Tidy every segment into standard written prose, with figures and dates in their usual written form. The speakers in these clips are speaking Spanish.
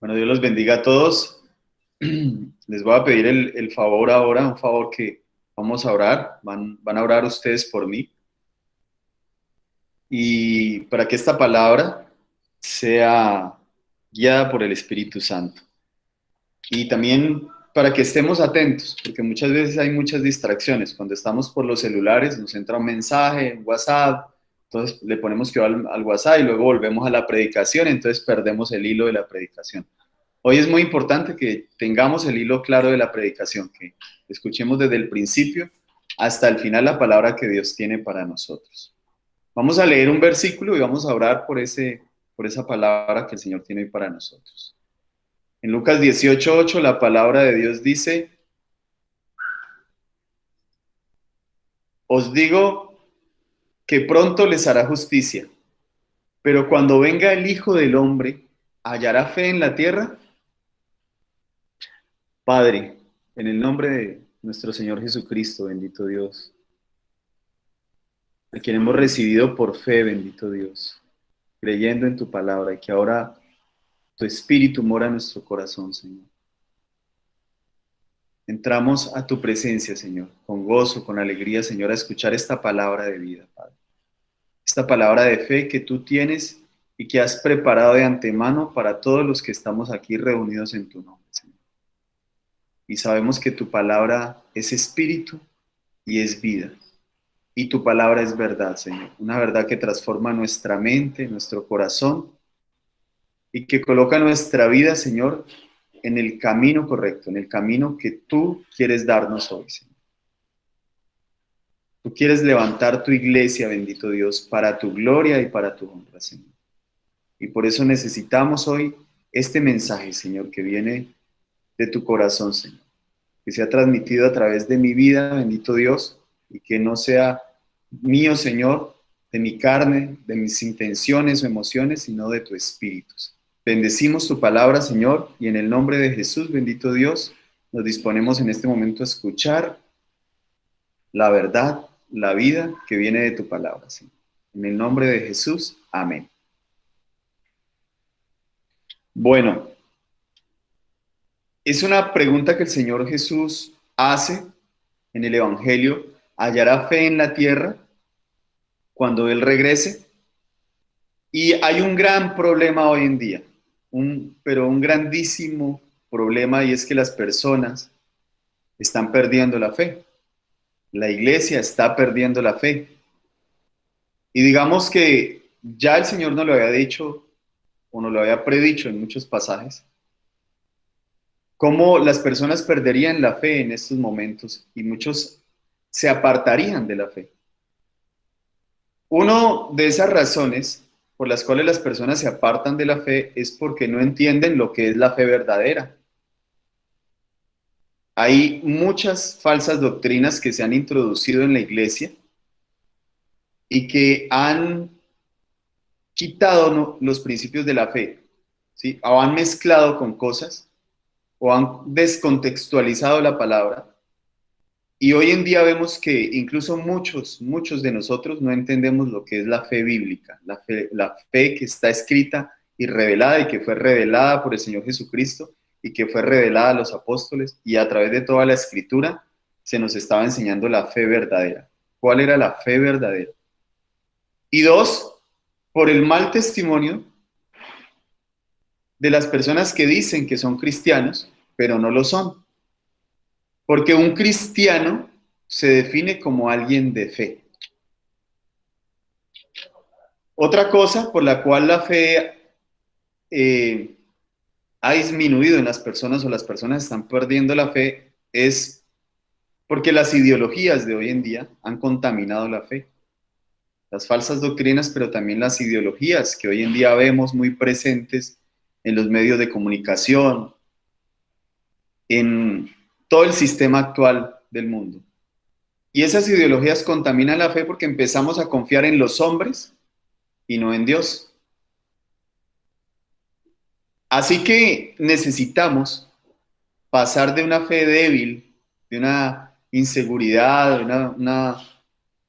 Bueno, Dios los bendiga a todos. Les voy a pedir el favor ahora, un favor que vamos a orar. Van a orar ustedes por mí. Y para que esta palabra sea guiada por el Espíritu Santo. Y también para que estemos atentos, porque muchas veces hay muchas distracciones. Cuando estamos por los celulares, nos entra un mensaje, un WhatsApp, entonces le ponemos que al WhatsApp y luego volvemos a la predicación, entonces perdemos el hilo de la predicación. Hoy es muy importante que tengamos el hilo claro de la predicación, que escuchemos desde el principio hasta el final la palabra que Dios tiene para nosotros. Vamos a leer un versículo y vamos a orar por esa palabra que el Señor tiene hoy para nosotros. En Lucas 18:8 la palabra de Dios dice: os digo que pronto les hará justicia, pero cuando venga el Hijo del Hombre, ¿hallará fe en la tierra? Padre, en el nombre de nuestro Señor Jesucristo, bendito Dios, a quien hemos recibido por fe, bendito Dios, creyendo en tu palabra y que ahora tu Espíritu mora en nuestro corazón, Señor. Entramos a tu presencia, Señor, con gozo, con alegría, Señor, a escuchar esta palabra de vida, Padre. Esta palabra de fe que tú tienes y que has preparado de antemano para todos los que estamos aquí reunidos en tu nombre, Señor. Y sabemos que tu palabra es espíritu y es vida. Y tu palabra es verdad, Señor. Una verdad que transforma nuestra mente, nuestro corazón y que coloca nuestra vida, Señor, en el camino correcto, en el camino que tú quieres darnos hoy, Señor. Tú quieres levantar tu iglesia, bendito Dios, para tu gloria y para tu honra, Señor. Y por eso necesitamos hoy este mensaje, Señor, que viene de tu corazón, Señor. Que sea transmitido a través de mi vida, bendito Dios, y que no sea mío, Señor, de mi carne, de mis intenciones o emociones, sino de tu espíritu. Bendecimos tu palabra, Señor, y en el nombre de Jesús, bendito Dios, nos disponemos en este momento a escuchar la verdad, la vida que viene de tu palabra, Señor. En el nombre de Jesús, amén. Bueno, es una pregunta que el Señor Jesús hace en el Evangelio. ¿Hallará fe en la tierra cuando Él regrese? Y hay un gran problema hoy en día, pero un grandísimo problema, y es que las personas están perdiendo la fe. La iglesia está perdiendo la fe. Y digamos que ya el Señor nos lo había dicho o nos lo había predicho en muchos pasajes, cómo las personas perderían la fe en estos momentos y muchos se apartarían de la fe. Una de esas razones por las cuales las personas se apartan de la fe es porque no entienden lo que es la fe verdadera. Hay muchas falsas doctrinas que se han introducido en la iglesia y que han quitado, ¿no?, los principios de la fe, ¿sí? O han mezclado con cosas o han descontextualizado la palabra. Y hoy en día vemos que incluso muchos de nosotros no entendemos lo que es la fe bíblica, la fe que está escrita y revelada y que fue revelada por el Señor Jesucristo y que fue revelada a los apóstoles, y a través de toda la escritura se nos estaba enseñando la fe verdadera. ¿Cuál era la fe verdadera? Y dos, por el mal testimonio de las personas que dicen que son cristianos, pero no lo son. Porque un cristiano se define como alguien de fe. Otra cosa por la cual la fe ha disminuido en las personas, o las personas están perdiendo la fe, es porque las ideologías de hoy en día han contaminado la fe. Las falsas doctrinas, pero también las ideologías que hoy en día vemos muy presentes en los medios de comunicación, en todo el sistema actual del mundo. Y esas ideologías contaminan la fe porque empezamos a confiar en los hombres y no en Dios. Así que necesitamos pasar de una fe débil, de una inseguridad,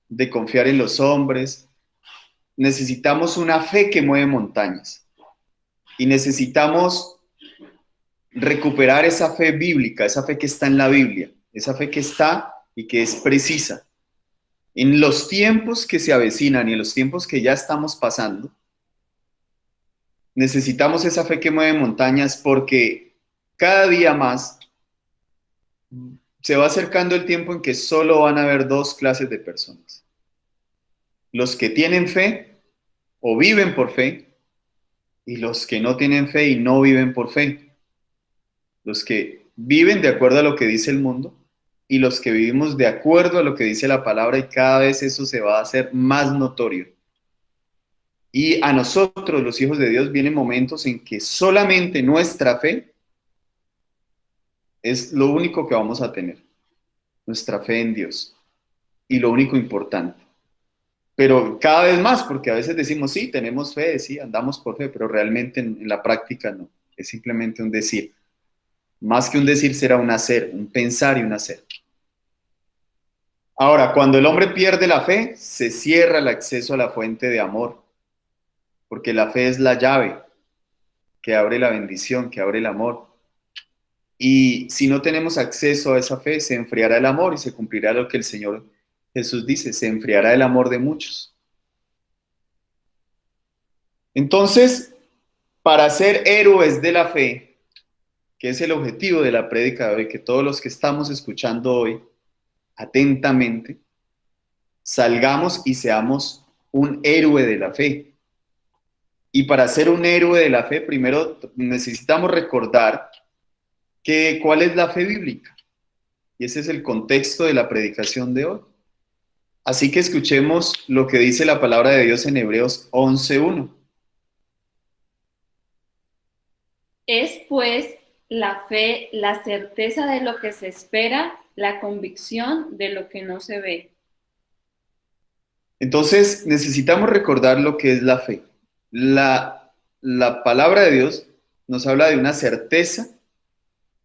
de confiar en los hombres. Necesitamos una fe que mueve montañas. Y necesitamos recuperar esa fe bíblica, esa fe que está en la Biblia, esa fe que está y que es precisa. En los tiempos que se avecinan y en los tiempos que ya estamos pasando, necesitamos esa fe que mueve montañas porque cada día más se va acercando el tiempo en que solo van a haber dos clases de personas. Los que tienen fe o viven por fe y los que no tienen fe y no viven por fe. Los que viven de acuerdo a lo que dice el mundo y los que vivimos de acuerdo a lo que dice la palabra, y cada vez eso se va a hacer más notorio. Y a nosotros, los hijos de Dios, vienen momentos en que solamente nuestra fe es lo único que vamos a tener, nuestra fe en Dios, y lo único importante. Pero cada vez más, porque a veces decimos, sí, tenemos fe, sí, andamos por fe, pero realmente en la práctica no, es simplemente un decir. Más que un decir será un hacer, un pensar y un hacer. Ahora, cuando el hombre pierde la fe, se cierra el acceso a la fuente de amor, porque la fe es la llave que abre la bendición, que abre el amor. Y si no tenemos acceso a esa fe, se enfriará el amor y se cumplirá lo que el Señor Jesús dice, se enfriará el amor de muchos. Entonces, para ser héroes de la fe, que es el objetivo de la prédica de hoy, que todos los que estamos escuchando hoy atentamente, salgamos y seamos un héroe de la fe. Y para ser un héroe de la fe, primero necesitamos recordar cuál es la fe bíblica. Y ese es el contexto de la predicación de hoy. Así que escuchemos lo que dice la palabra de Dios en Hebreos 11:1. Es pues la fe, la certeza de lo que se espera, la convicción de lo que no se ve. Entonces necesitamos recordar lo que es la fe. La palabra de Dios nos habla de una certeza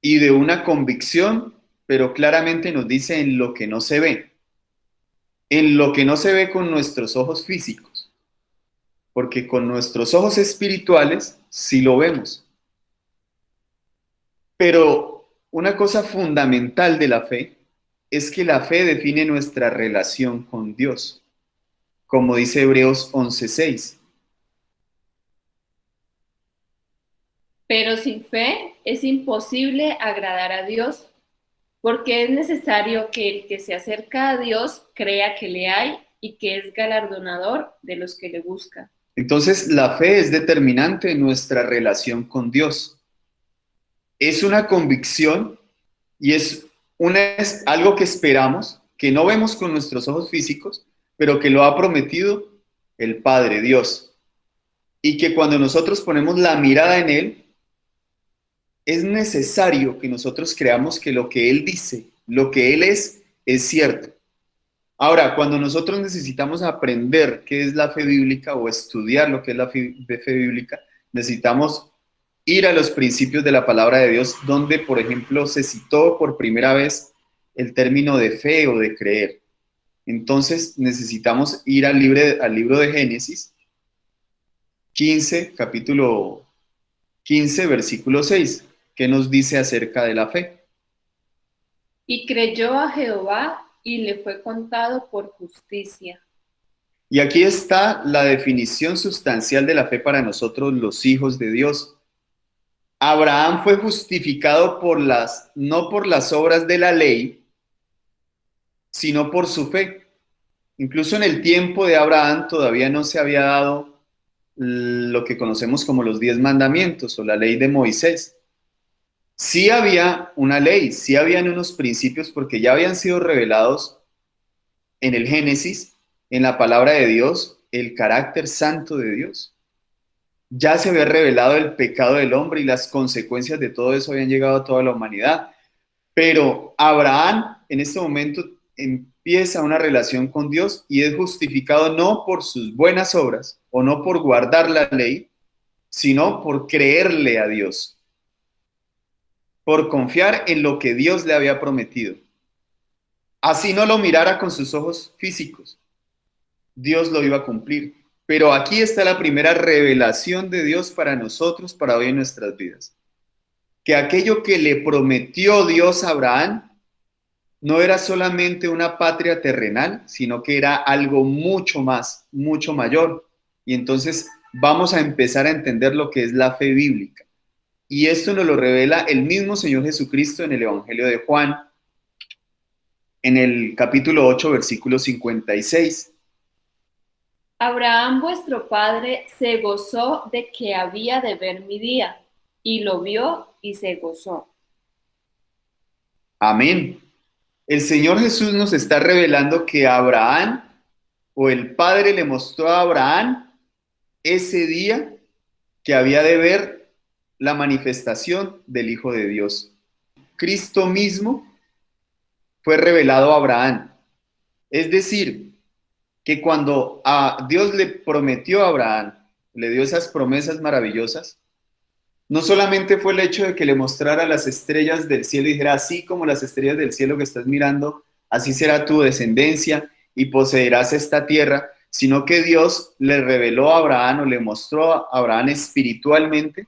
y de una convicción, pero claramente nos dice en lo que no se ve. En lo que no se ve con nuestros ojos físicos, porque con nuestros ojos espirituales sí lo vemos. Pero una cosa fundamental de la fe es que la fe define nuestra relación con Dios, como dice Hebreos 11:6. Pero sin fe es imposible agradar a Dios, porque es necesario que el que se acerca a Dios crea que le hay y que es galardonador de los que le buscan. Entonces, la fe es determinante en nuestra relación con Dios. Es una convicción y es algo que esperamos, que no vemos con nuestros ojos físicos, pero que lo ha prometido el Padre Dios. Y que cuando nosotros ponemos la mirada en Él, es necesario que nosotros creamos que lo que Él dice, lo que Él es cierto. Ahora, cuando nosotros necesitamos aprender qué es la fe bíblica o estudiar lo que es la fe bíblica, necesitamos ir a los principios de la palabra de Dios, donde, por ejemplo, se citó por primera vez el término de fe o de creer. Entonces, necesitamos ir al libro de Génesis 15, capítulo 15, versículo 6, que nos dice acerca de la fe. Y creyó a Jehová y le fue contado por justicia. Y aquí está la definición sustancial de la fe para nosotros, los hijos de Dios. Abraham fue justificado no por las obras de la ley, sino por su fe. Incluso en el tiempo de Abraham todavía no se había dado lo que conocemos como los 10 mandamientos o la ley de Moisés. Sí había una ley, sí habían unos principios porque ya habían sido revelados en el Génesis, en la palabra de Dios, el carácter santo de Dios. Ya se había revelado el pecado del hombre y las consecuencias de todo eso habían llegado a toda la humanidad. Pero Abraham en este momento empieza una relación con Dios y es justificado no por sus buenas obras o no por guardar la ley, sino por creerle a Dios, por confiar en lo que Dios le había prometido. Así no lo mirara con sus ojos físicos, Dios lo iba a cumplir. Pero aquí está la primera revelación de Dios para nosotros, para hoy en nuestras vidas. que aquello que le prometió Dios a Abraham no era solamente una patria terrenal, sino que era algo mucho más, mucho mayor. Y entonces vamos a empezar a entender lo que es la fe bíblica. Y esto nos lo revela el mismo Señor Jesucristo en el Evangelio de Juan, en el capítulo 8, versículo 56. Abraham vuestro padre se gozó de que había de ver mi día, y lo vio y se gozó. Amén. El Señor Jesús nos está revelando que Abraham, o el Padre le mostró a Abraham ese día que había de ver la manifestación del Hijo de Dios. Cristo mismo fue revelado a Abraham. Es decir, que cuando a Dios le prometió a Abraham, le dio esas promesas maravillosas, no solamente fue el hecho de que le mostrara las estrellas del cielo y dijera, así como las estrellas del cielo que estás mirando, así será tu descendencia y poseerás esta tierra, sino que Dios le reveló a Abraham o le mostró a Abraham espiritualmente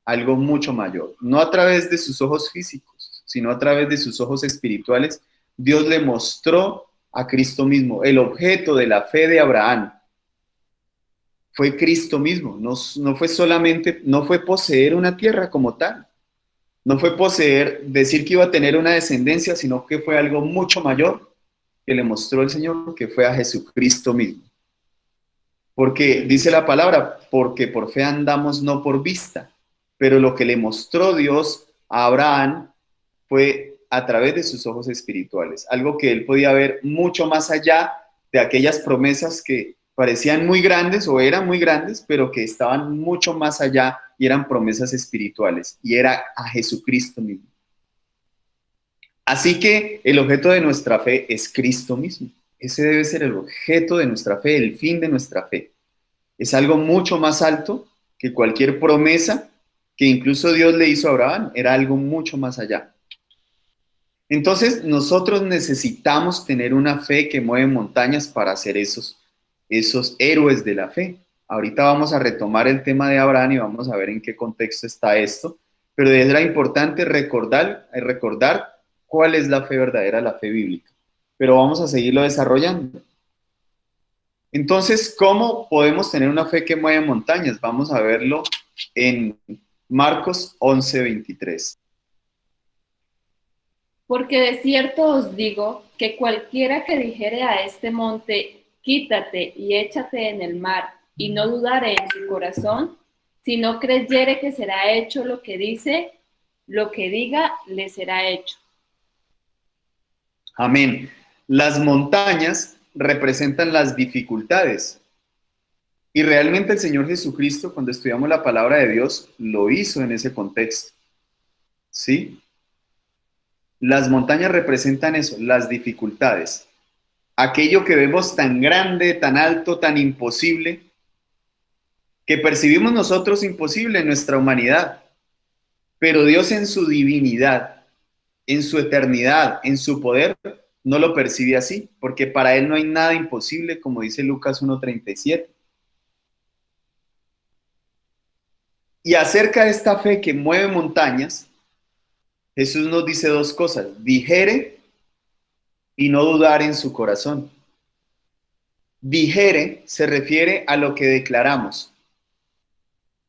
algo mucho mayor, no a través de sus ojos físicos, sino a través de sus ojos espirituales. Dios le mostró a Cristo mismo, el objeto de la fe de Abraham fue Cristo mismo, no fue solamente, no fue poseer una tierra como tal, no fue poseer, decir que iba a tener una descendencia, sino que fue algo mucho mayor que le mostró el Señor, que fue a Jesucristo mismo. Porque dice la palabra, porque por fe andamos, no por vista, pero lo que le mostró Dios a Abraham fue a través de sus ojos espirituales, algo que él podía ver mucho más allá de aquellas promesas que parecían muy grandes o eran muy grandes, pero que estaban mucho más allá y eran promesas espirituales, y era a Jesucristo mismo. Así que el objeto de nuestra fe es Cristo mismo. Ese debe ser el objeto de nuestra fe, el fin de nuestra fe. Es algo mucho más alto que cualquier promesa que incluso Dios le hizo a Abraham, era algo mucho más allá. Entonces, nosotros necesitamos tener una fe que mueve montañas para ser esos héroes de la fe. Ahorita vamos a retomar el tema de Abraham y vamos a ver en qué contexto está esto, pero era importante recordar cuál es la fe verdadera, la fe bíblica. Pero vamos a seguirlo desarrollando. Entonces, ¿cómo podemos tener una fe que mueve montañas? Vamos a verlo en Marcos 11:23. Porque de cierto os digo que cualquiera que dijere a este monte, quítate y échate en el mar, y no dudare en su corazón, si no creyere que será hecho lo que dice, lo que diga le será hecho. Amén. Las montañas representan las dificultades. Y realmente el Señor Jesucristo, cuando estudiamos la palabra de Dios, lo hizo en ese contexto. ¿Sí? Las montañas representan eso, las dificultades. Aquello que vemos tan grande, tan alto, tan imposible, que percibimos nosotros imposible en nuestra humanidad. Pero Dios en su divinidad, en su eternidad, en su poder, no lo percibe así, porque para Él no hay nada imposible, como dice Lucas 1:37. Y acerca de esta fe que mueve montañas, Jesús nos dice dos cosas: dijere y no dudar en su corazón. Dijere se refiere a lo que declaramos,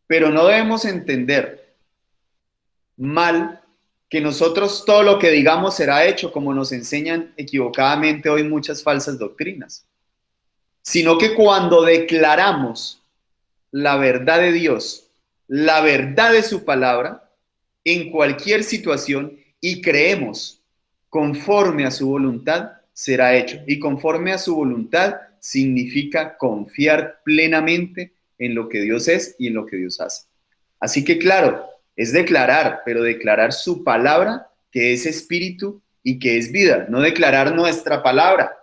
pero no debemos entender mal que nosotros todo lo que digamos será hecho, como nos enseñan equivocadamente hoy muchas falsas doctrinas, sino que cuando declaramos la verdad de Dios, la verdad de su palabra, en cualquier situación, y creemos conforme a su voluntad, será hecho. Y conforme a su voluntad significa confiar plenamente en lo que Dios es y en lo que Dios hace. Así que claro, es declarar, pero declarar su palabra, que es espíritu y que es vida, no declarar nuestra palabra.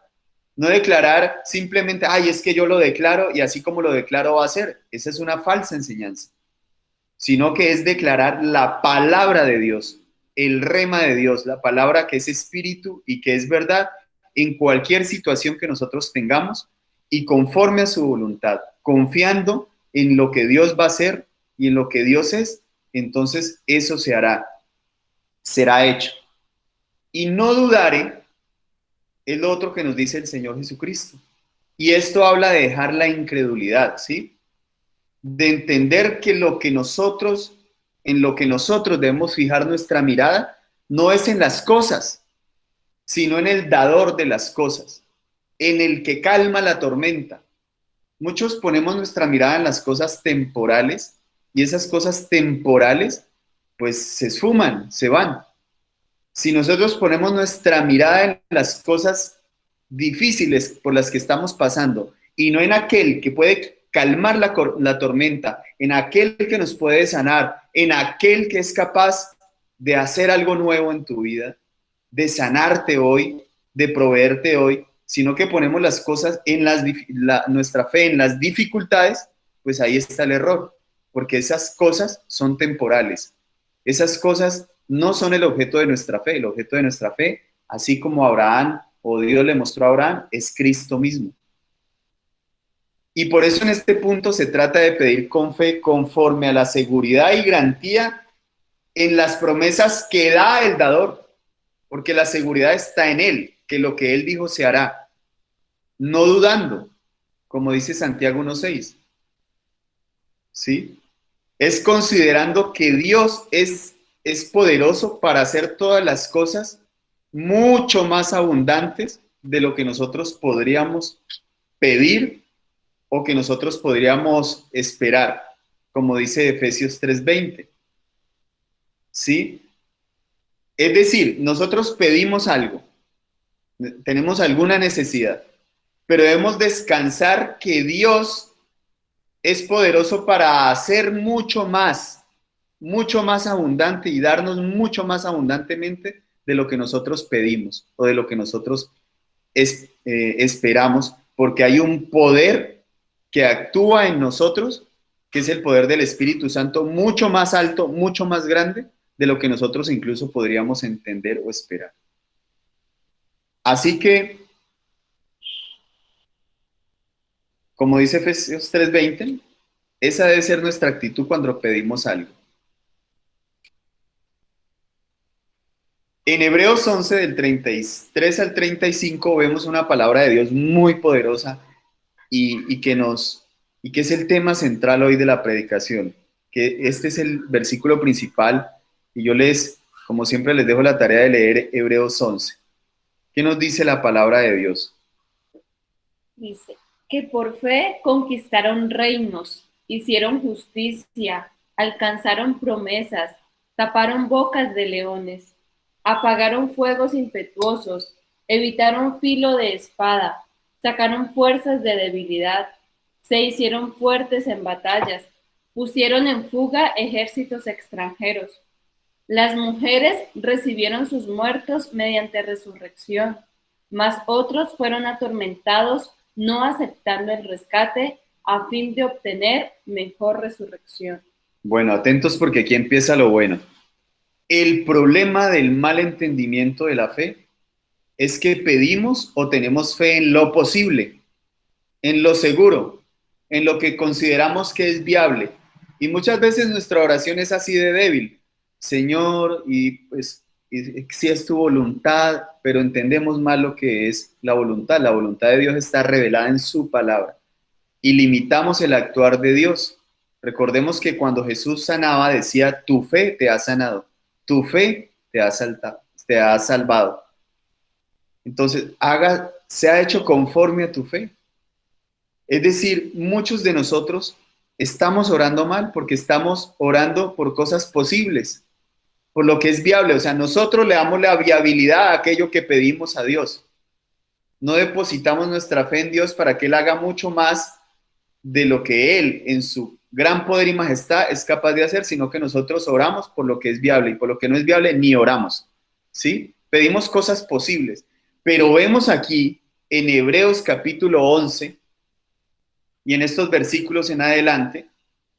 No declarar simplemente, ay, es que yo lo declaro y así como lo declaro va a ser. Esa es una falsa enseñanza. Sino que es declarar la palabra de Dios, el rema de Dios, la palabra que es espíritu y que es verdad en cualquier situación que nosotros tengamos y conforme a su voluntad, confiando en lo que Dios va a hacer y en lo que Dios es entonces eso se hará, será hecho. Y no dudaré es lo otro que nos dice el Señor Jesucristo. Y esto habla de dejar la incredulidad, ¿sí? De entender que en lo que nosotros debemos fijar nuestra mirada, no es en las cosas, sino en el dador de las cosas, en el que calma la tormenta. Muchos ponemos nuestra mirada en las cosas temporales y esas cosas temporales pues se esfuman, se van. Si nosotros ponemos nuestra mirada en las cosas difíciles por las que estamos pasando y no en aquel que puede calmar la tormenta, en aquel que nos puede sanar, en aquel que es capaz de hacer algo nuevo en tu vida, de sanarte hoy, de proveerte hoy, sino que ponemos las cosas en nuestra fe en las dificultades, pues ahí está el error, porque esas cosas son temporales. Esas cosas no son el objeto de nuestra fe. El objeto de nuestra fe, así como Abraham o Dios le mostró a Abraham, es Cristo mismo. Y por eso en este punto se trata de pedir con fe conforme a la seguridad y garantía en las promesas que da el dador, porque la seguridad está en él, que lo que él dijo se hará, no dudando, como dice Santiago 1:6. ¿Sí? Es considerando que Dios es poderoso para hacer todas las cosas mucho más abundantes de lo que nosotros podríamos pedir o que nosotros podríamos esperar, como dice Efesios 3:20. ¿Sí? Es decir, nosotros pedimos algo, tenemos alguna necesidad, pero debemos descansar que Dios es poderoso para hacer mucho más abundante y darnos mucho más abundantemente de lo que nosotros pedimos o de lo que nosotros esperamos, porque hay un poder que actúa en nosotros, que es el poder del Espíritu Santo, mucho más alto, mucho más grande de lo que nosotros incluso podríamos entender o esperar. Así que, como dice Efesios 3:20, esa debe ser nuestra actitud cuando pedimos algo. En Hebreos 11, del 33 al 35, vemos una palabra de Dios muy poderosa y que es el tema central hoy de la predicación, que este es el versículo principal y yo como siempre les dejo la tarea de leer Hebreos 11. ¿Qué nos dice la palabra de Dios? Dice que por fe conquistaron reinos, hicieron justicia, alcanzaron promesas, taparon bocas de leones, apagaron fuegos impetuosos, evitaron filo de espada, sacaron fuerzas de debilidad, se hicieron fuertes en batallas, pusieron en fuga ejércitos extranjeros. Las mujeres recibieron sus muertos mediante resurrección, mas otros fueron atormentados no aceptando el rescate a fin de obtener mejor resurrección. Bueno, atentos porque aquí empieza lo bueno. El problema del mal entendimiento de la fe es que pedimos o tenemos fe en lo posible, en lo seguro, en lo que consideramos que es viable. Y muchas veces nuestra oración es así de débil. Señor, y pues si es tu voluntad, pero entendemos mal lo que es la voluntad. La voluntad de Dios está revelada en su palabra y limitamos el actuar de Dios. Recordemos que cuando Jesús sanaba decía, tu fe te ha sanado, tu fe te ha salvado. Entonces, se ha hecho conforme a tu fe. Es decir, muchos de nosotros estamos orando mal porque estamos orando por cosas posibles, por lo que es viable. O sea, nosotros le damos la viabilidad a aquello que pedimos a Dios. No depositamos nuestra fe en Dios para que Él haga mucho más de lo que Él, en su gran poder y majestad, es capaz de hacer, sino que nosotros oramos por lo que es viable y por lo que no es viable ni oramos. ¿Sí? Pedimos cosas posibles. Pero vemos aquí en Hebreos capítulo 11, y en estos versículos en adelante,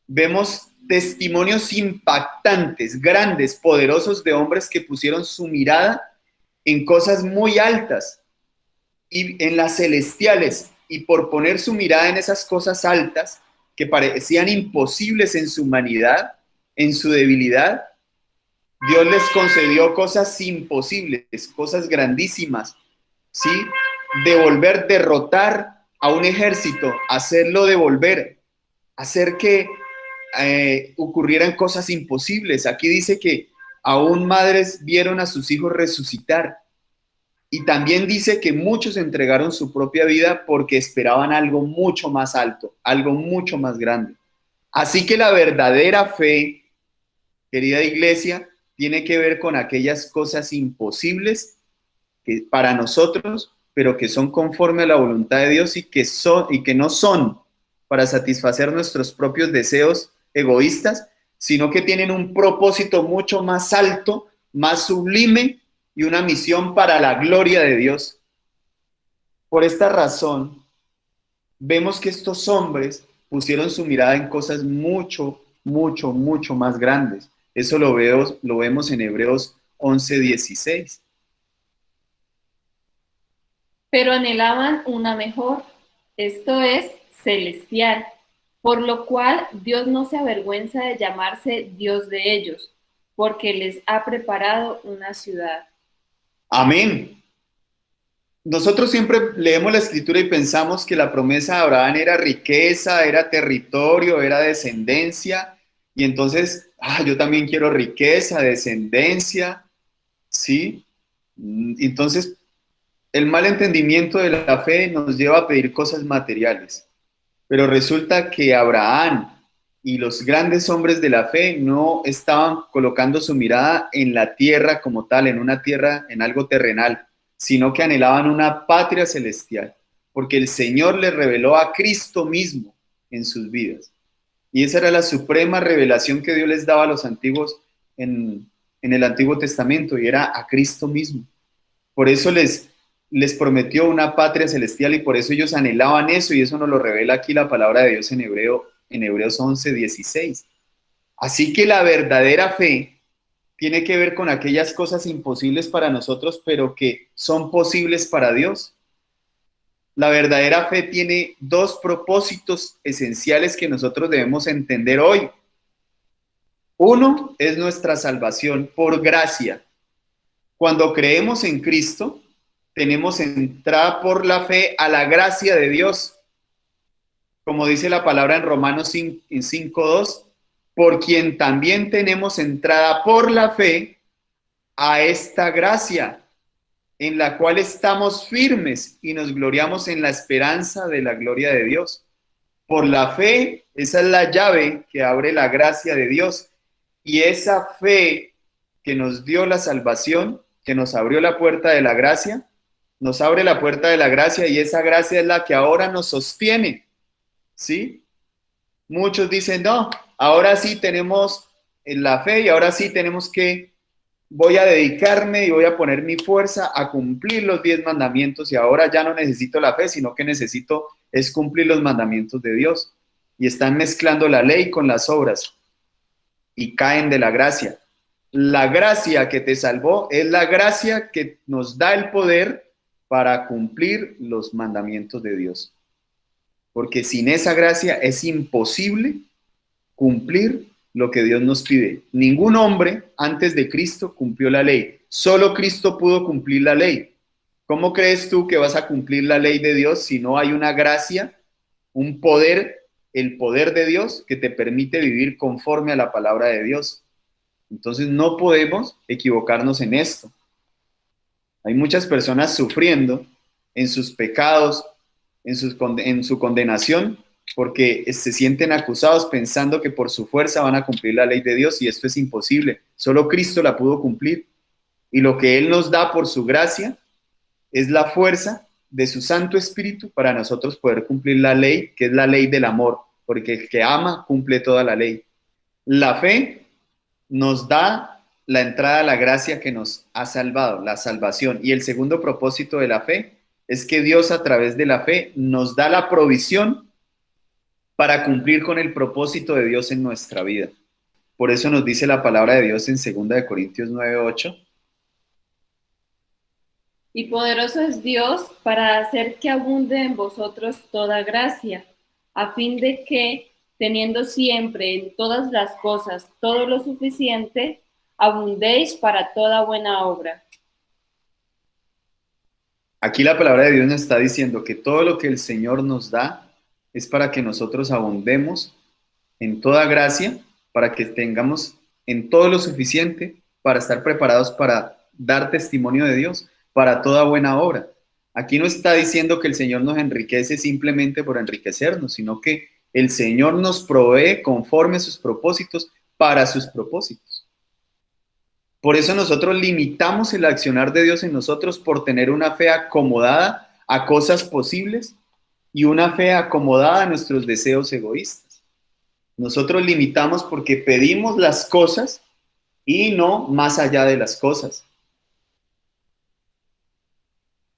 vemos testimonios impactantes, grandes, poderosos de hombres que pusieron su mirada en cosas muy altas y en las celestiales, y por poner su mirada en esas cosas altas que parecían imposibles en su humanidad, en su debilidad, Dios les concedió cosas imposibles, cosas grandísimas, ¿sí? Derrotar a un ejército, hacerlo devolver, hacer que ocurrieran cosas imposibles. Aquí dice que aún madres vieron a sus hijos resucitar. Y también dice que muchos entregaron su propia vida porque esperaban algo mucho más alto, algo mucho más grande. Así que la verdadera fe, querida iglesia, tiene que ver con aquellas cosas imposibles que para nosotros, pero que son conforme a la voluntad de Dios y que no son para satisfacer nuestros propios deseos egoístas, sino que tienen un propósito mucho más alto, más sublime y una misión para la gloria de Dios. Por esta razón, vemos que estos hombres pusieron su mirada en cosas mucho, mucho, mucho más grandes. Eso lo vemos en Hebreos 11:16. Pero anhelaban una mejor, esto es, celestial, por lo cual Dios no se avergüenza de llamarse Dios de ellos, porque les ha preparado una ciudad. Amén. Nosotros siempre leemos la escritura y pensamos que la promesa de Abraham era riqueza, era territorio, era descendencia. Y entonces, yo también quiero riqueza, descendencia, ¿sí? Entonces, el mal entendimiento de la fe nos lleva a pedir cosas materiales. Pero resulta que Abraham y los grandes hombres de la fe no estaban colocando su mirada en la tierra como tal, en una tierra, en algo terrenal, sino que anhelaban una patria celestial, porque el Señor les reveló a Cristo mismo en sus vidas. Y esa era la suprema revelación que Dios les daba a los antiguos en el Antiguo Testamento, y era a Cristo mismo. Por eso les prometió una patria celestial y por eso ellos anhelaban eso, y eso nos lo revela aquí la palabra de Dios en Hebreos 11:16. Así que la verdadera fe tiene que ver con aquellas cosas imposibles para nosotros, pero que son posibles para Dios. La verdadera fe tiene dos propósitos esenciales que nosotros debemos entender hoy. Uno es nuestra salvación por gracia. Cuando creemos en Cristo, tenemos entrada por la fe a la gracia de Dios. Como dice la palabra en Romanos 5:2, por quien también tenemos entrada por la fe a esta gracia, en la cual estamos firmes y nos gloriamos en la esperanza de la gloria de Dios. Por la fe, esa es la llave que abre la gracia de Dios. Y esa fe que nos dio la salvación, que nos abrió la puerta de la gracia, nos abre la puerta de la gracia, y esa gracia es la que ahora nos sostiene, ¿sí? Muchos dicen, no, ahora sí tenemos la fe y ahora sí tenemos que, voy a dedicarme y voy a poner mi fuerza a cumplir los 10 mandamientos, y ahora ya no necesito la fe, sino que necesito es cumplir los mandamientos de Dios. Y están mezclando la ley con las obras y caen de la gracia. La gracia que te salvó es la gracia que nos da el poder para cumplir los mandamientos de Dios. Porque sin esa gracia es imposible cumplir lo que Dios nos pide. Ningún hombre antes de Cristo cumplió la ley. Solo Cristo pudo cumplir la ley. ¿Cómo crees tú que vas a cumplir la ley de Dios si no hay una gracia, un poder, el poder de Dios que te permite vivir conforme a la palabra de Dios? Entonces no podemos equivocarnos en esto. Hay muchas personas sufriendo en sus pecados, en su condenación, porque se sienten acusados pensando que por su fuerza van a cumplir la ley de Dios, y esto es imposible. Solo Cristo la pudo cumplir. Y lo que Él nos da por su gracia es la fuerza de su Santo Espíritu para nosotros poder cumplir la ley, que es la ley del amor, porque el que ama cumple toda la ley. La fe nos da la entrada a la gracia que nos ha salvado, la salvación. Y el segundo propósito de la fe es que Dios, a través de la fe, nos da la provisión para cumplir con el propósito de Dios en nuestra vida. Por eso nos dice la palabra de Dios en 2 Corintios 9:8. Y poderoso es Dios para hacer que abunde en vosotros toda gracia, a fin de que, teniendo siempre en todas las cosas todo lo suficiente, abundéis para toda buena obra. Aquí la palabra de Dios nos está diciendo que todo lo que el Señor nos da es para que nosotros abundemos en toda gracia, para que tengamos en todo lo suficiente para estar preparados para dar testimonio de Dios, para toda buena obra. Aquí no está diciendo que el Señor nos enriquece simplemente por enriquecernos, sino que el Señor nos provee conforme a sus propósitos para sus propósitos. Por eso nosotros limitamos el accionar de Dios en nosotros por tener una fe acomodada a cosas posibles y una fe acomodada a nuestros deseos egoístas. Nosotros limitamos porque pedimos las cosas y no más allá de las cosas.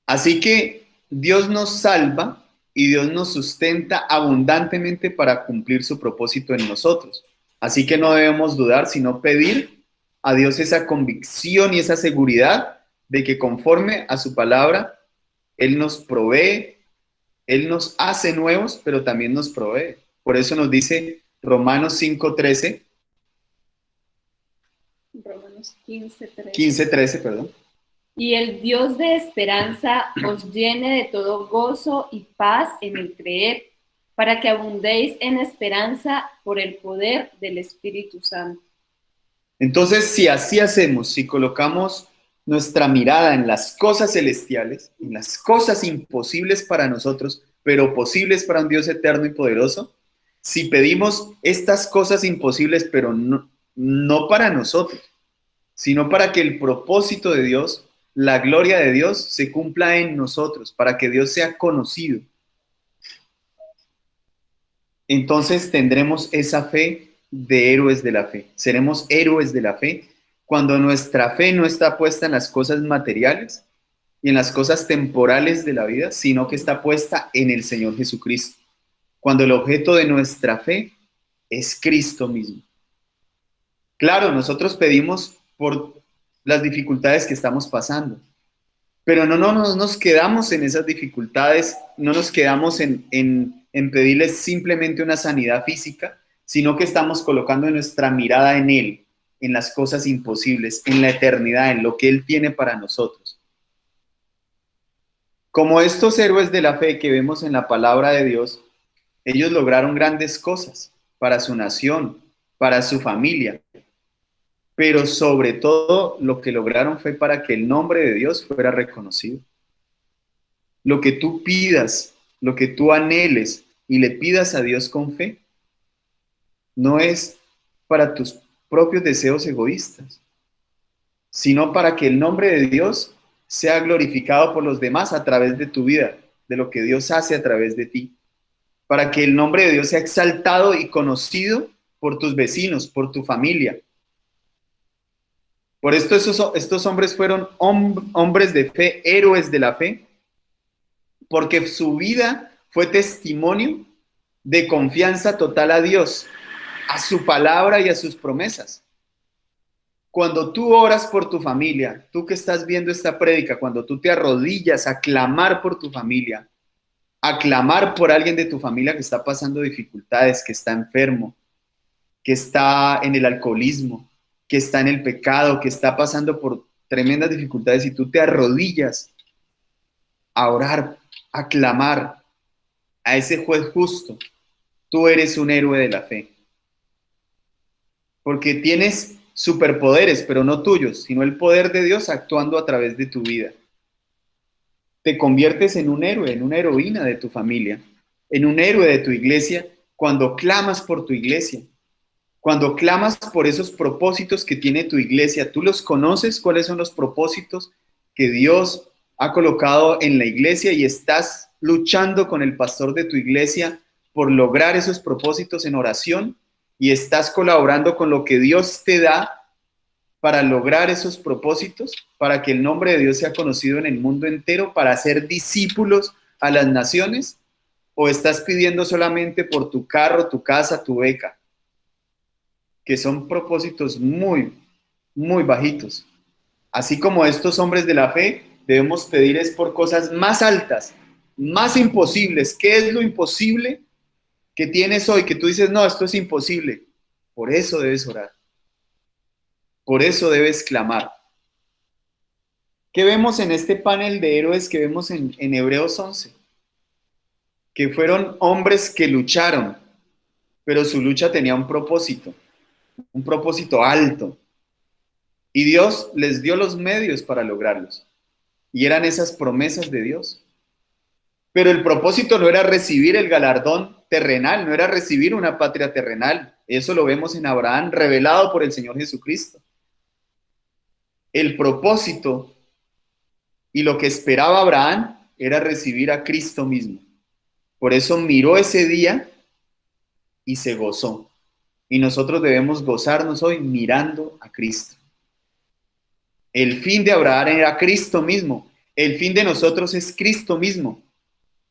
Así que Dios nos salva y Dios nos sustenta abundantemente para cumplir su propósito en nosotros. Así que no debemos dudar, sino pedir a Dios esa convicción y esa seguridad de que conforme a su palabra, Él nos provee, Él nos hace nuevos, pero también nos provee. Por eso nos dice Romanos 5:13. Romanos 15:13. 15:13, perdón. Y el Dios de esperanza os llene de todo gozo y paz en el creer, para que abundéis en esperanza por el poder del Espíritu Santo. Entonces, si así hacemos, si colocamos nuestra mirada en las cosas celestiales, en las cosas imposibles para nosotros, pero posibles para un Dios eterno y poderoso, si pedimos estas cosas imposibles, pero no para nosotros, sino para que el propósito de Dios, la gloria de Dios, se cumpla en nosotros, para que Dios sea conocido, entonces tendremos esa fe de héroes de la fe. Seremos héroes de la fe cuando nuestra fe no está puesta en las cosas materiales y en las cosas temporales de la vida, sino que está puesta en el Señor Jesucristo. Cuando el objeto de nuestra fe es Cristo mismo. Claro, nosotros pedimos por las dificultades que estamos pasando, pero no nos quedamos en esas dificultades, no nos quedamos en pedirles simplemente una sanidad física, sino que estamos colocando nuestra mirada en Él, en las cosas imposibles, en la eternidad, en lo que Él tiene para nosotros. Como estos héroes de la fe que vemos en la palabra de Dios, ellos lograron grandes cosas para su nación, para su familia, pero sobre todo lo que lograron fue para que el nombre de Dios fuera reconocido. Lo que tú pidas, lo que tú anheles y le pidas a Dios con fe, no es para tus propios deseos egoístas, sino para que el nombre de Dios sea glorificado por los demás a través de tu vida, de lo que Dios hace a través de ti, para que el nombre de Dios sea exaltado y conocido por tus vecinos, por tu familia. Por esto estos hombres fueron hombres de fe, héroes de la fe, porque su vida fue testimonio de confianza total a Dios, a su palabra y a sus promesas. Cuando tú oras por tu familia, tú que estás viendo esta prédica, cuando tú te arrodillas a clamar por tu familia, a clamar por alguien de tu familia que está pasando dificultades, que está enfermo, que está en el alcoholismo, que está en el pecado, que está pasando por tremendas dificultades, y tú te arrodillas a orar, a clamar a ese juez justo, tú eres un héroe de la fe. Porque tienes superpoderes, pero no tuyos, sino el poder de Dios actuando a través de tu vida. Te conviertes en un héroe, en una heroína de tu familia, en un héroe de tu iglesia, cuando clamas por tu iglesia, cuando clamas por esos propósitos que tiene tu iglesia. ¿Tú los conoces? ¿Cuáles son los propósitos que Dios ha colocado en la iglesia? Y estás luchando con el pastor de tu iglesia por lograr esos propósitos en oración, y estás colaborando con lo que Dios te da para lograr esos propósitos, para que el nombre de Dios sea conocido en el mundo entero, para hacer discípulos a las naciones. ¿O estás pidiendo solamente por tu carro, tu casa, tu beca? Que son propósitos muy, muy bajitos. Así como estos hombres de la fe, debemos pedir es por cosas más altas, más imposibles. ¿Qué es lo imposible que tienes hoy, que tú dices, no, esto es imposible, por eso debes orar. Por eso debes clamar. ¿Qué vemos en este panel de héroes que vemos en Hebreos 11? Que fueron hombres que lucharon, pero su lucha tenía un propósito alto. Y Dios les dio los medios para lograrlos. Y eran esas promesas de Dios. Pero el propósito no era recibir el galardón terrenal, no era recibir una patria terrenal. Eso lo vemos en Abraham, revelado por el Señor Jesucristo. El propósito y lo que esperaba Abraham era recibir a Cristo mismo. Por eso miró ese día y se gozó. Y nosotros debemos gozarnos hoy mirando a Cristo. El fin de Abraham era Cristo mismo. El fin de nosotros es Cristo mismo.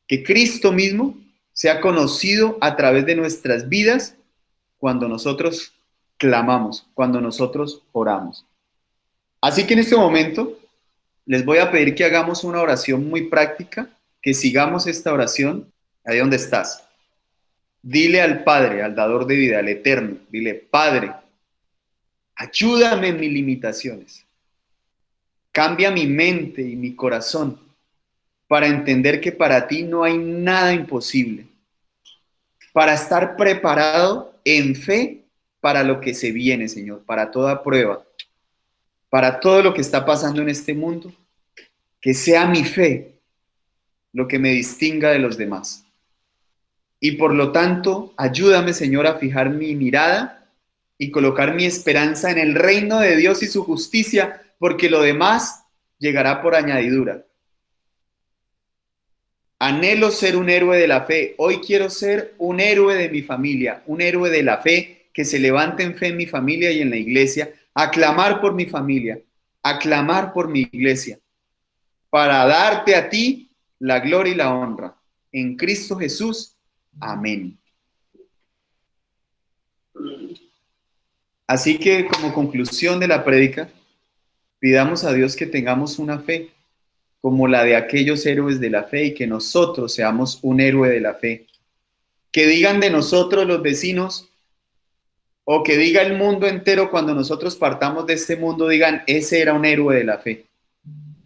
Que Cristo mismo sea conocido a través de nuestras vidas cuando nosotros clamamos, cuando nosotros oramos. Así que en este momento les voy a pedir que hagamos una oración muy práctica, que sigamos esta oración ahí donde estás. Dile al Padre, al dador de vida, al Eterno, dile, Padre, ayúdame en mis limitaciones. Cambia mi mente y mi corazón para entender que para ti no hay nada imposible. Para estar preparado en fe para lo que se viene, Señor, para toda prueba, para todo lo que está pasando en este mundo, que sea mi fe lo que me distinga de los demás. Y por lo tanto, ayúdame, Señor, a fijar mi mirada y colocar mi esperanza en el reino de Dios y su justicia, porque lo demás llegará por añadidura. Anhelo ser un héroe de la fe. Hoy quiero ser un héroe de mi familia, un héroe de la fe que se levante en fe en mi familia y en la iglesia, a clamar por mi familia, a clamar por mi iglesia, para darte a ti la gloria y la honra. En Cristo Jesús. Amén. Así que como conclusión de la prédica, pidamos a Dios que tengamos una fe como la de aquellos héroes de la fe y que nosotros seamos un héroe de la fe. Que digan de nosotros los vecinos o que diga el mundo entero cuando nosotros partamos de este mundo, digan, ese era un héroe de la fe.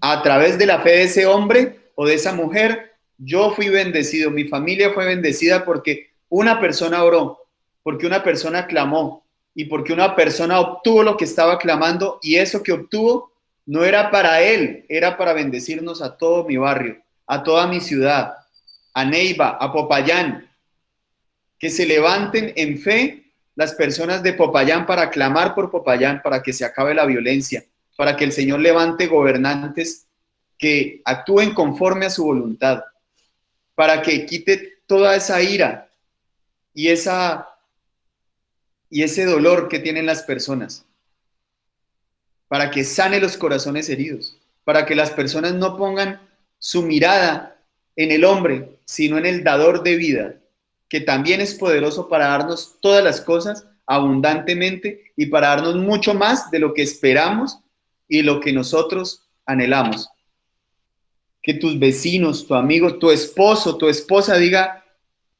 A través de la fe de ese hombre o de esa mujer, yo fui bendecido, mi familia fue bendecida porque una persona oró, porque una persona clamó y porque una persona obtuvo lo que estaba clamando y eso que obtuvo no era para él, era para bendecirnos a todo mi barrio, a toda mi ciudad, a Neiva, a Popayán. Que se levanten en fe las personas de Popayán para clamar por Popayán, para que se acabe la violencia, para que el Señor levante gobernantes que actúen conforme a su voluntad, para que quite toda esa ira y ese dolor que tienen las personas, para que sane los corazones heridos, para que las personas no pongan su mirada en el hombre, sino en el dador de vida, que también es poderoso para darnos todas las cosas abundantemente y para darnos mucho más de lo que esperamos y lo que nosotros anhelamos. Que tus vecinos, tu amigo, tu esposo, tu esposa diga,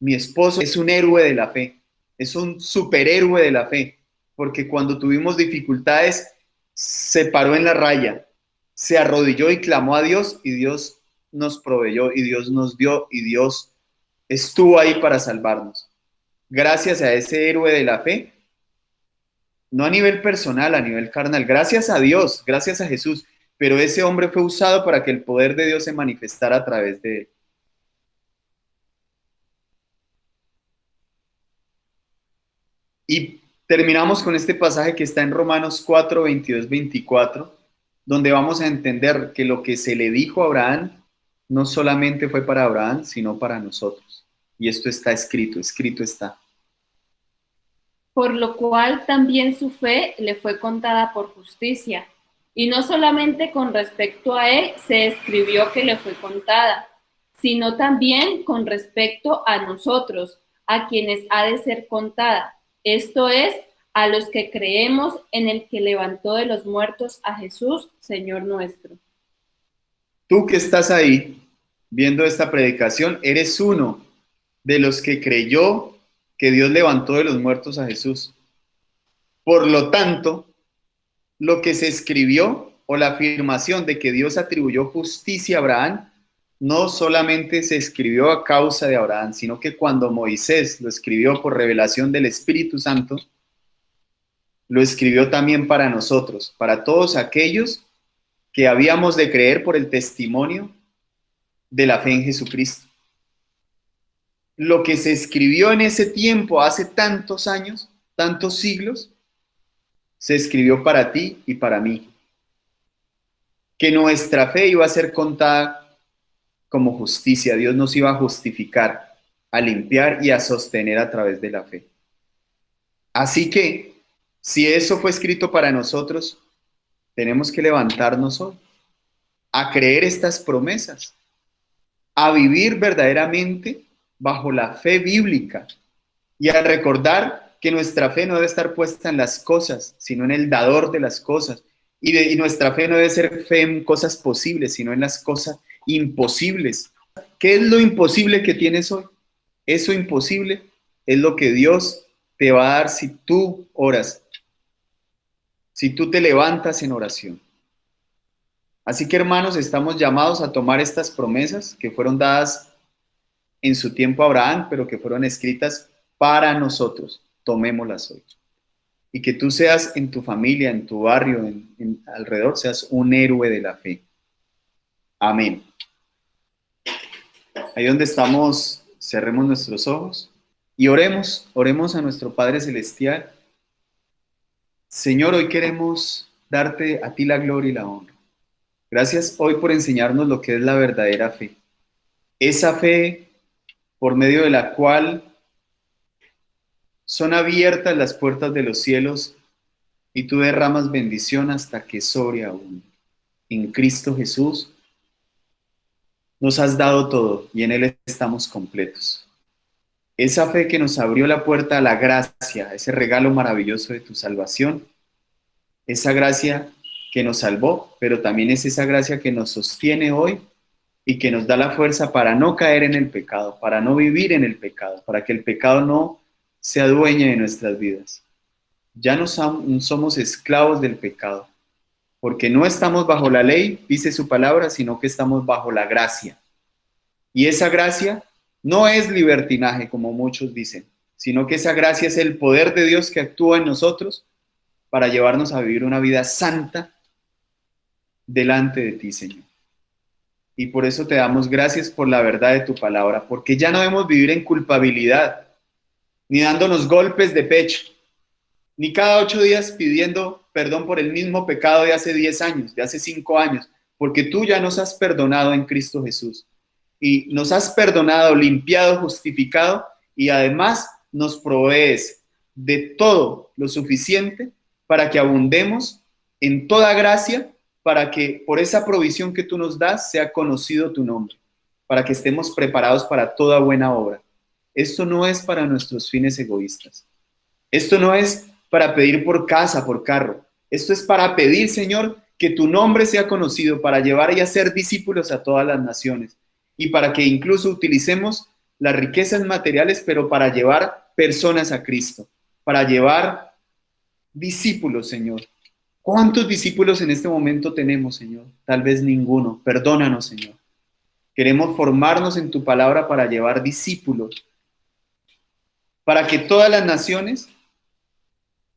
mi esposo es un héroe de la fe, es un superhéroe de la fe, porque cuando tuvimos dificultades se paró en la raya, se arrodilló y clamó a Dios y Dios nos proveyó y Dios nos dio y Dios estuvo ahí para salvarnos. Gracias a ese héroe de la fe, no a nivel personal, a nivel carnal, gracias a Dios, gracias a Jesús, pero ese hombre fue usado para que el poder de Dios se manifestara a través de él. Y terminamos con este pasaje que está en Romanos 4, 22, 24, donde vamos a entender que lo que se le dijo a Abraham no solamente fue para Abraham, sino para nosotros. Y esto está escrito, escrito está. Por lo cual también su fe le fue contada por justicia. Y no solamente con respecto a él se escribió que le fue contada, sino también con respecto a nosotros, a quienes ha de ser contada. Esto es, a los que creemos en el que levantó de los muertos a Jesús, Señor nuestro. Tú que estás ahí viendo esta predicación, eres uno de los que creyó que Dios levantó de los muertos a Jesús. Por lo tanto, lo que se escribió o la afirmación de que Dios atribuyó justicia a Abraham no solamente se escribió a causa de Abraham, sino que cuando Moisés lo escribió por revelación del Espíritu Santo, lo escribió también para nosotros, para todos aquellos que habíamos de creer por el testimonio de la fe en Jesucristo. Lo que se escribió en ese tiempo, hace tantos años, tantos siglos, se escribió para ti y para mí. Que nuestra fe iba a ser contada como justicia. Dios nos iba a justificar, a limpiar y a sostener a través de la fe. Así que, si eso fue escrito para nosotros, tenemos que levantarnos hoy a creer estas promesas, a vivir verdaderamente bajo la fe bíblica y a recordar que nuestra fe no debe estar puesta en las cosas, sino en el dador de las cosas. Y nuestra fe no debe ser fe en cosas posibles, sino en las cosas imposibles. ¿Qué es lo imposible que tienes hoy? Eso imposible es lo que Dios te va a dar si tú oras, si tú te levantas en oración. Así que, hermanos, estamos llamados a tomar estas promesas que fueron dadas en su tiempo a Abraham, pero que fueron escritas para nosotros. Tomémoslas hoy. Y que tú seas en tu familia, en tu barrio, alrededor, seas un héroe de la fe. Amén. Ahí donde estamos, cerremos nuestros ojos y oremos a nuestro Padre Celestial. Señor, hoy queremos darte a ti la gloria y la honra. Gracias hoy por enseñarnos lo que es la verdadera fe. Esa fe por medio de la cual son abiertas las puertas de los cielos y tú derramas bendición hasta que sobreabunde. En Cristo Jesús nos has dado todo y en Él estamos completos. Esa fe que nos abrió la puerta a la gracia, ese regalo maravilloso de tu salvación, esa gracia que nos salvó, pero también es esa gracia que nos sostiene hoy y que nos da la fuerza para no caer en el pecado, para no vivir en el pecado, para que el pecado no se adueñe de nuestras vidas. Ya no somos esclavos del pecado, porque no estamos bajo la ley, dice su palabra, sino que estamos bajo la gracia. Y esa gracia no es libertinaje, como muchos dicen, sino que esa gracia es el poder de Dios que actúa en nosotros para llevarnos a vivir una vida santa delante de ti, Señor. Y por eso te damos gracias por la verdad de tu palabra, porque ya no debemos vivir en culpabilidad, ni dándonos golpes de pecho, ni cada 8 días pidiendo perdón por el mismo pecado de hace 10 años, de hace 5 años, porque tú ya nos has perdonado en Cristo Jesús. Y nos has perdonado, limpiado, justificado, y además nos provees de todo lo suficiente para que abundemos en toda gracia, para que por esa provisión que tú nos das sea conocido tu nombre, para que estemos preparados para toda buena obra. Esto no es para nuestros fines egoístas. Esto no es para pedir por casa, por carro. Esto es para pedir, Señor, que tu nombre sea conocido, para llevar y hacer discípulos a todas las naciones y para que incluso utilicemos las riquezas materiales, pero para llevar personas a Cristo, para llevar discípulos, Señor. ¿Cuántos discípulos en este momento tenemos, Señor? Tal vez ninguno. Perdónanos, Señor. Queremos formarnos en tu palabra para llevar discípulos, para que todas las naciones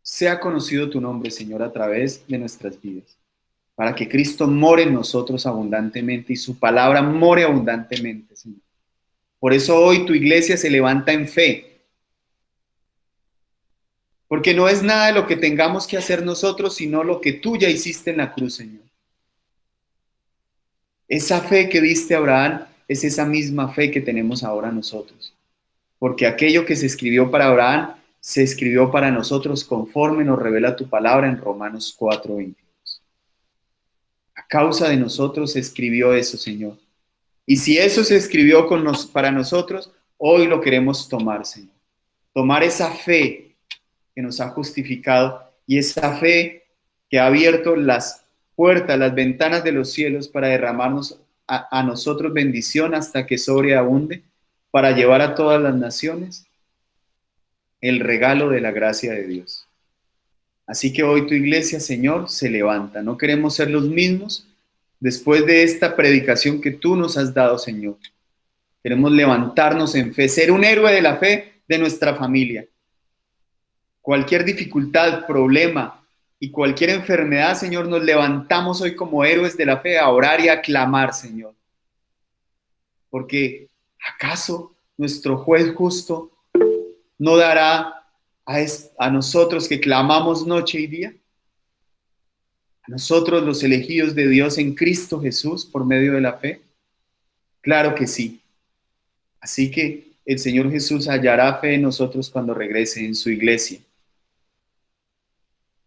sea conocido tu nombre, Señor, a través de nuestras vidas, para que Cristo more en nosotros abundantemente y su palabra more abundantemente, Señor. Por eso hoy tu iglesia se levanta en fe, porque no es nada de lo que tengamos que hacer nosotros, sino lo que tú ya hiciste en la cruz, Señor. Esa fe que diste a Abraham es esa misma fe que tenemos ahora nosotros, porque aquello que se escribió para Abraham se escribió para nosotros conforme nos revela tu palabra en Romanos 4:22. A causa de nosotros se escribió eso, Señor. Y si eso se escribió para nosotros, hoy lo queremos tomar, Señor. Tomar esa fe que nos ha justificado y esa fe que ha abierto las puertas, las ventanas de los cielos para derramarnos a nosotros bendición hasta que sobreabunde, para llevar a todas las naciones el regalo de la gracia de Dios. Así que hoy tu iglesia, Señor, se levanta. No queremos ser los mismos después de esta predicación que tú nos has dado, Señor. Queremos levantarnos en fe, ser un héroe de la fe de nuestra familia. Cualquier dificultad, problema y cualquier enfermedad, Señor, nos levantamos hoy como héroes de la fe a orar y a clamar, Señor. Porque ¿acaso nuestro juez justo no dará a nosotros que clamamos noche y día? ¿A nosotros los elegidos de Dios en Cristo Jesús por medio de la fe? Claro que sí. Así que el Señor Jesús hallará fe en nosotros cuando regrese en su iglesia.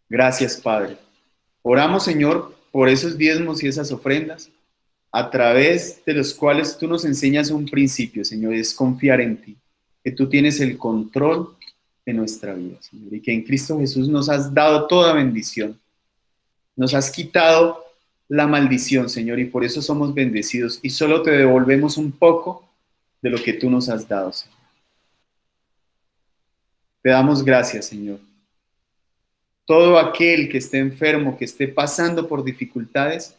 Gracias, Padre. Oramos, Señor, por esos diezmos y esas ofrendas, a través de los cuales tú nos enseñas un principio, Señor, es confiar en ti, que tú tienes el control de nuestra vida, Señor, y que en Cristo Jesús nos has dado toda bendición. Nos has quitado la maldición, Señor, y por eso somos bendecidos y solo te devolvemos un poco de lo que tú nos has dado, Señor. Te damos gracias, Señor. Todo aquel que esté enfermo, que esté pasando por dificultades,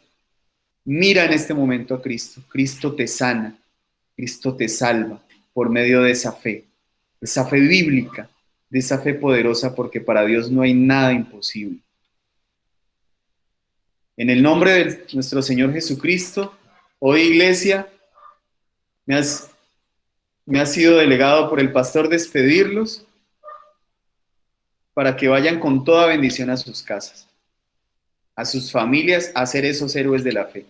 mira en este momento a Cristo. Cristo te sana, Cristo te salva por medio de esa fe bíblica, de esa fe poderosa, porque para Dios no hay nada imposible. En el nombre de nuestro Señor Jesucristo, hoy, iglesia, me ha sido delegado por el pastor despedirlos para que vayan con toda bendición a sus casas, a sus familias, a ser esos héroes de la fe.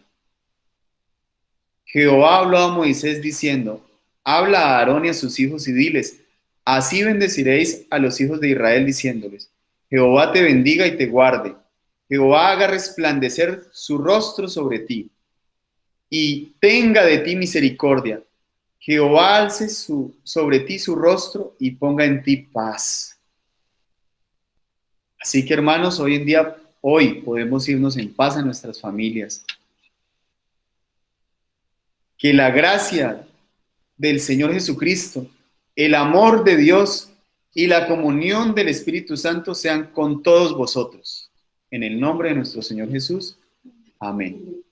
Jehová habló a Moisés diciendo: habla a Aarón y a sus hijos y diles: así bendeciréis a los hijos de Israel, diciéndoles: Jehová te bendiga y te guarde. Jehová haga resplandecer su rostro sobre ti y tenga de ti misericordia. Jehová alce sobre ti su rostro y ponga en ti paz. Así que, hermanos, hoy podemos irnos en paz a nuestras familias. Que la gracia del Señor Jesucristo, el amor de Dios y la comunión del Espíritu Santo sean con todos vosotros. En el nombre de nuestro Señor Jesús. Amén.